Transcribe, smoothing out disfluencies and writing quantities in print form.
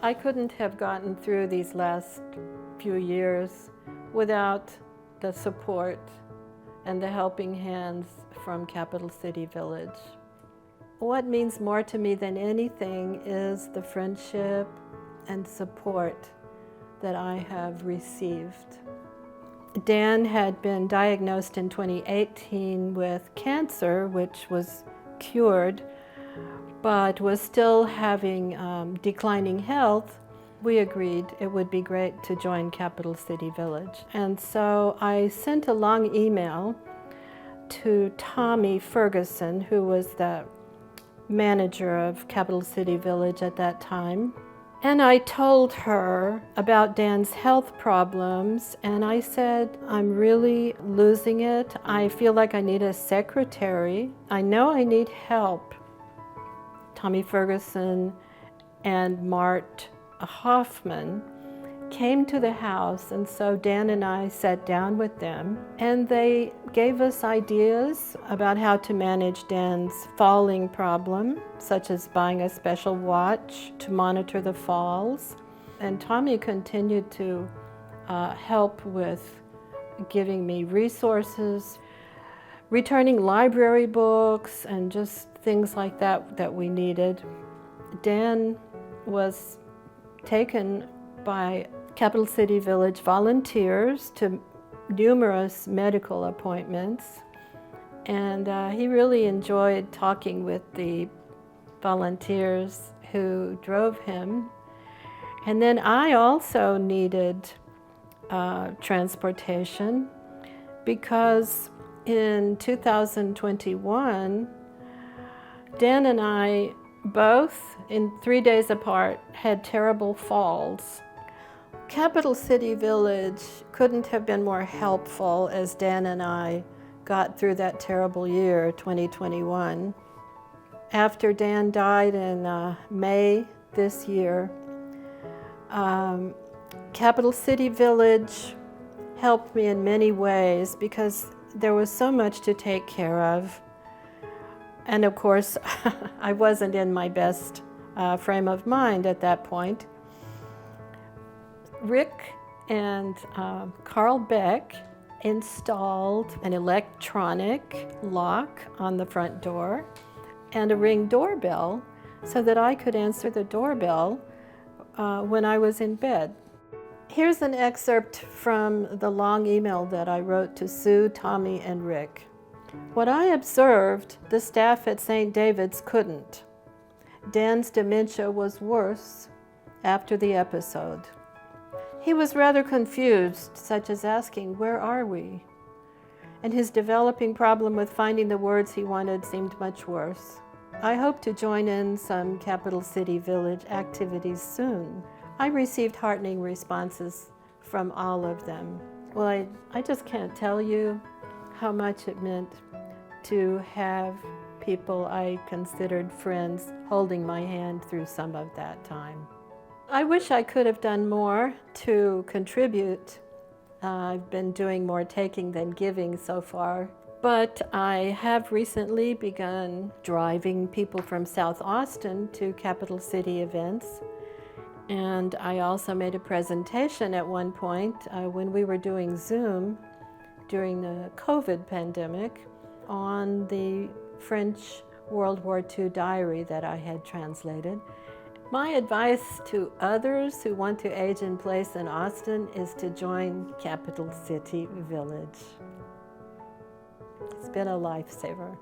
I couldn't have gotten through these last few years without the support and the helping hands from Capital City Village. What means more to me than anything is the friendship and support that I have received. Dan had been diagnosed in 2018 with cancer, which was cured, but was still having declining health. We agreed it would be great to join Capital City Village. And so I sent a long email to Tommy Ferguson, who was the manager of Capital City Village at that time. And I told her about Dan's health problems, and I said, I'm really losing it. I feel like I need a secretary. I know I need help. Tommy Ferguson and Mart Hoffman came to the house, and so Dan and I sat down with them, and they gave us ideas about how to manage Dan's falling problem, such as buying a special watch to monitor the falls. And Tommy continued to help with giving me resources, returning library books, and just things like that we needed. Dan was taken by Capital City Village volunteers to numerous medical appointments, and he really enjoyed talking with the volunteers who drove him. And then I also needed transportation because in 2021, Dan and I both, in 3 days apart, had terrible falls. Capital City Village couldn't have been more helpful as Dan and I got through that terrible year, 2021. After Dan died in May this year, Capital City Village helped me in many ways because there was so much to take care of. And of course, I wasn't in my best frame of mind at that point. Rick and Carl Beck installed an electronic lock on the front door and a Ring doorbell so that I could answer the doorbell when I was in bed. Here's an excerpt from the long email that I wrote to Sue, Tommy, and Rick. What I observed, the staff at St. David's couldn't. Dan's dementia was worse after the episode. He was rather confused, such as asking, "Where are we?" And his developing problem with finding the words he wanted seemed much worse. I hope to join in some Capital City Village activities soon. I received heartening responses from all of them. Well, I just can't tell you how much it meant to have people I considered friends holding my hand through some of that time. I wish I could have done more to contribute. I've been doing more taking than giving so far, but I have recently begun driving people from South Austin to Capital City events. And I also made a presentation at one point when we were doing Zoom during the COVID pandemic on the French World War II diary that I had translated. My advice to others who want to age in place in Austin is to join Capital City Village. It's been a lifesaver.